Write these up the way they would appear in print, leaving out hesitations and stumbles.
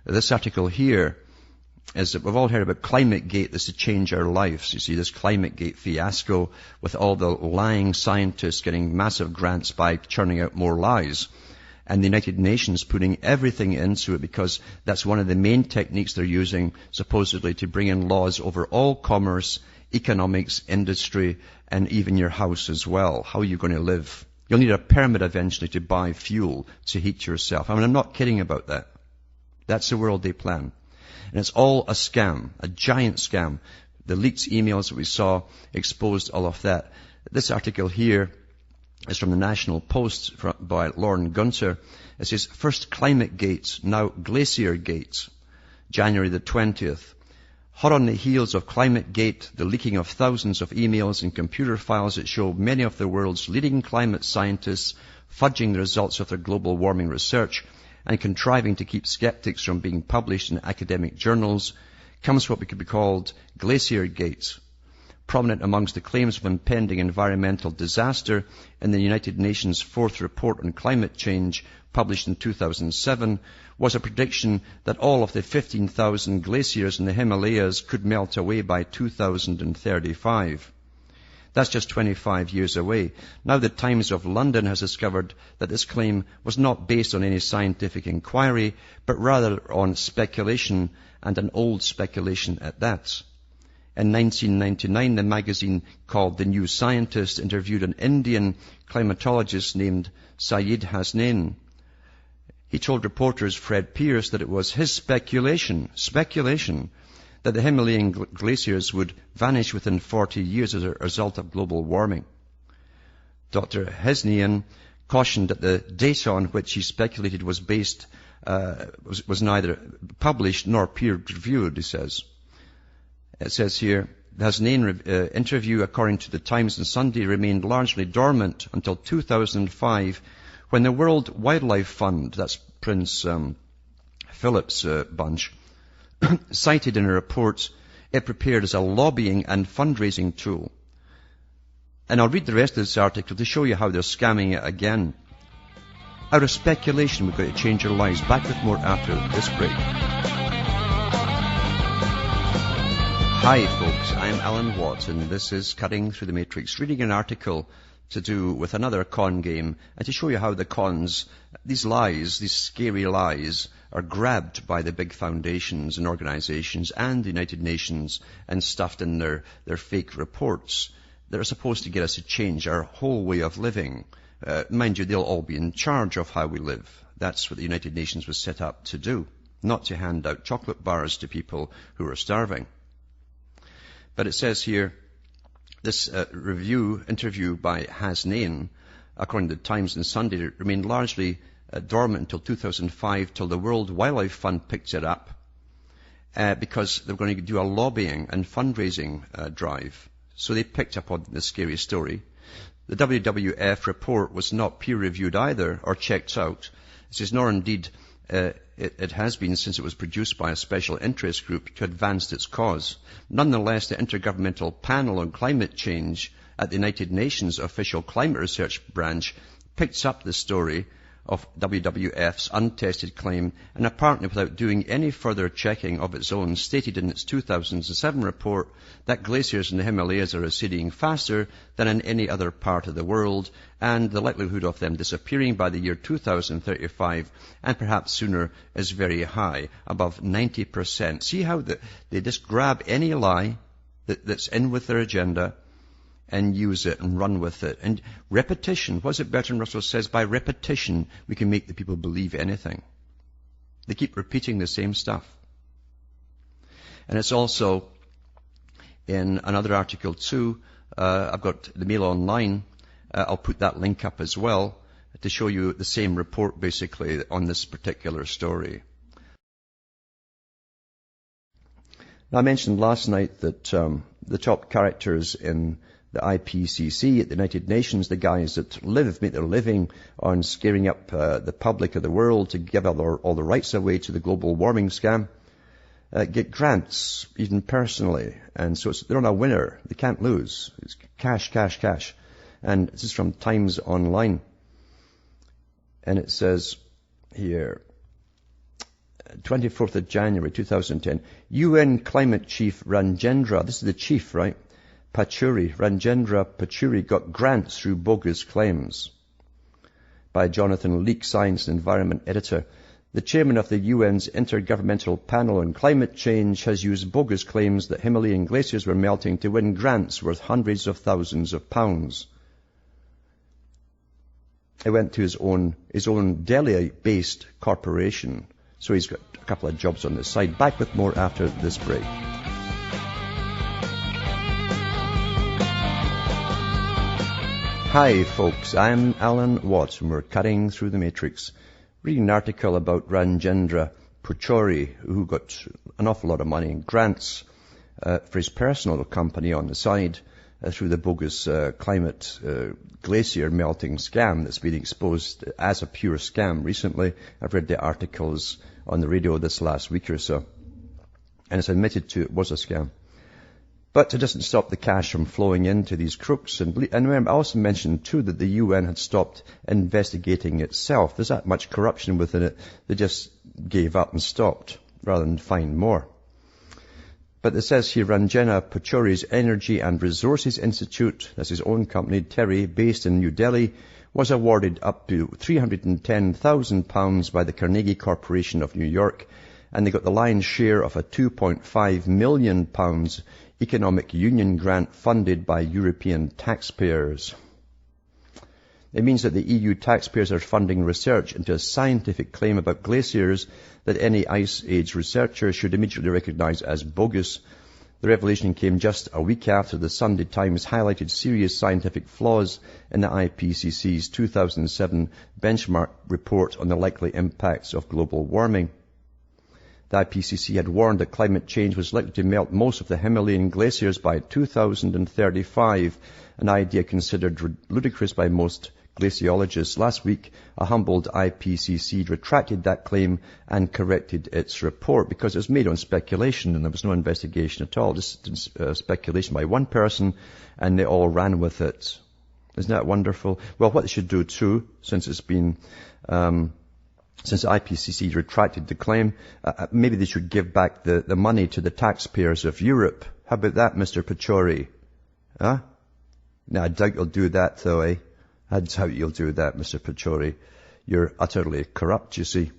This article here is that we've all heard about ClimateGate. This to change our lives. You see this ClimateGate fiasco with all the lying scientists getting massive grants by churning out more lies. And the United Nations putting everything into it because that's one of the main techniques they're using, supposedly, to bring in laws over all commerce, economics, industry, and even your house as well. How are you going to live? You'll need a permit eventually to buy fuel to heat yourself. I mean, I'm not kidding about that. That's the world they plan. And it's all a scam, a giant scam. The leaked emails that we saw exposed all of that. This article here is from the National Post by Lauren Gunter. It says, first ClimateGate, now Glaciergate, January the 20th. Hot on the heels of ClimateGate, the leaking of thousands of emails and computer files that show many of the world's leading climate scientists fudging the results of their global warming research and contriving to keep skeptics from being published in academic journals, comes what could be called Glaciergate. Prominent amongst the claims of impending environmental disaster in the United Nations fourth report on climate change, published in 2007, was a prediction that all of the 15,000 glaciers in the Himalayas could melt away by 2035. That's just 25 years away. Now the Times of London has discovered that this claim was not based on any scientific inquiry, but rather on speculation, and an old speculation at that. In 1999, the magazine called The New Scientist interviewed an Indian climatologist named Syed Hasnain. He told reporters Fred Pierce that it was his speculation, that the Himalayan glaciers would vanish within 40 years as a result of global warming. Dr. Hasnain cautioned that the data on which he speculated was based was neither published nor peer-reviewed, he says. It says here, the Hasnain interview, according to the Times and Sunday, remained largely dormant until 2005, when the World Wildlife Fund, that's Prince Philip's bunch, cited in a report it prepared as a lobbying and fundraising tool. And I'll read the rest of this article to show you how they're scamming it again. Out of speculation, we've got to change our lives. Back with more after this break. Hi folks, I'm Alan Watt, and this is Cutting Through the Matrix, reading an article to do with another con game, and to show you how the cons, these lies, these scary lies, are grabbed by the big foundations and organizations and the United Nations and stuffed in their fake reports that are supposed to get us to change our whole way of living. Mind you, they'll all be in charge of how we live. That's what the United Nations was set up to do, not to hand out chocolate bars to people who are starving. But it says here, this interview by Hasnain, according to the Times and Sunday, remained largely dormant until 2005, till the World Wildlife Fund picked it up, because they were going to do a lobbying and fundraising drive. So they picked up on this scary story. The WWF report was not peer-reviewed either, or checked out. It says, nor indeed it has been since it was produced by a special interest group to advance its cause. Nonetheless, the Intergovernmental Panel on Climate Change at the United Nations Official Climate Research Branch picks up the story of WWF's untested claim, and apparently without doing any further checking of its own, stated in its 2007 report that glaciers in the Himalayas are receding faster than in any other part of the world, and the likelihood of them disappearing by the year 2035, and perhaps sooner, is very high, above 90%. See how they just grab any lie that's in with their agenda and use it and run with it. And repetition, what is it Bertrand Russell says? By repetition, we can make the people believe anything. They keep repeating the same stuff. And it's also in another article too. I've got the Mail Online. I'll put that link up as well to show you the same report basically on this particular story. Now, I mentioned last night that the top characters in the IPCC at the United Nations, the guys that make their living on scaring up the public of the world to give all the rights away to the global warming scam, get grants, even personally. And so they're on a winner. They can't lose. It's cash, cash, cash. And this is from Times Online. And it says here, 24th of January 2010, UN climate chief Ranjendra, this is the chief, right? Ranjendra Pachuri got grants through bogus claims. By Jonathan Leake, Science and Environment editor. The chairman of the UN's Intergovernmental Panel on Climate Change has used bogus claims that Himalayan glaciers were melting to win grants worth hundreds of thousands of pounds. He went to his own Delhi-based corporation. So he's got a couple of jobs on the side. Back with more after this break. Hi folks, I'm Alan Watts and we're cutting through the matrix. Reading an article about Ranjendra Pachuri, who got an awful lot of money in grants for his personal company on the side through the bogus climate glacier melting scam that's been exposed as a pure scam recently. I've read the articles on the radio this last week or so, and it's admitted to it was a scam. But it doesn't stop the cash from flowing into these crooks. And remember, I also mentioned too that the UN had stopped investigating itself. There's that much corruption within it. They just gave up and stopped rather than find more. But it says here, Ranjendra Pachuri's Energy and Resources Institute, that's his own company, TERI, based in New Delhi, was awarded up to £310,000 by the Carnegie Corporation of New York, and they got the lion's share of a £2.5 million economic union grant funded by European taxpayers. It means that the EU taxpayers are funding research into a scientific claim about glaciers that any Ice Age researcher should immediately recognize as bogus. The revelation came just a week after the Sunday Times highlighted serious scientific flaws in the IPCC's 2007 benchmark report on the likely impacts of global warming. The IPCC had warned that climate change was likely to melt most of the Himalayan glaciers by 2035, an idea considered ludicrous by most glaciologists. Last week, a humbled IPCC retracted that claim and corrected its report because it was made on speculation and there was no investigation at all. Just speculation by one person, and they all ran with it. Isn't that wonderful? Well, what they should do too, since it's been since the IPCC retracted the claim, maybe they should give back the money to the taxpayers of Europe. How about that, Mr. Pachuri? Huh? No, I doubt you'll do that, though, eh? I doubt you'll do that, Mr. Pachuri. You're utterly corrupt, you see.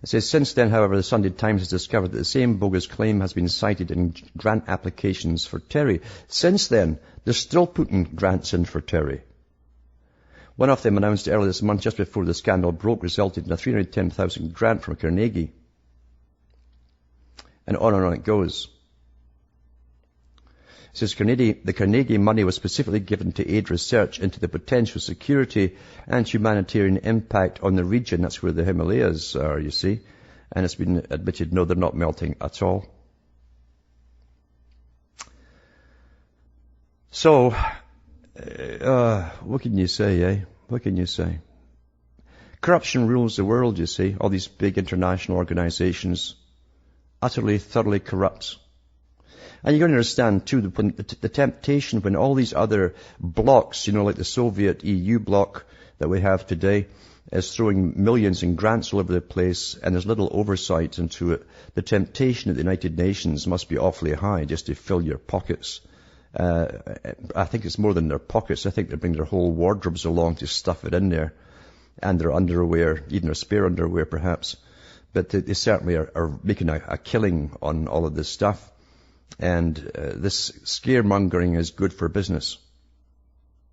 It says, since then, however, the Sunday Times has discovered that the same bogus claim has been cited in grant applications for TERI. Since then, they're still putting grants in for TERI. One of them, announced earlier this month, just before the scandal broke, resulted in a $310,000 grant from Carnegie. And on it goes. It says the Carnegie money was specifically given to aid research into the potential security and humanitarian impact on the region. That's where the Himalayas are, you see. And it's been admitted, no, they're not melting at all. So, what can you say, eh? What can you say? Corruption rules the world, you see. All these big international organizations, utterly, thoroughly corrupt. And you're going to understand, too, the temptation when all these other blocks, like the Soviet EU bloc that we have today, is throwing millions in grants all over the place, and there's little oversight into it. The temptation at the United Nations must be awfully high just to fill your pockets. I think it's more than their pockets. I think they bring their whole wardrobes along to stuff it in there. And their underwear, even their spare underwear perhaps. But they certainly are making a killing on all of this stuff. And this scaremongering is good for business.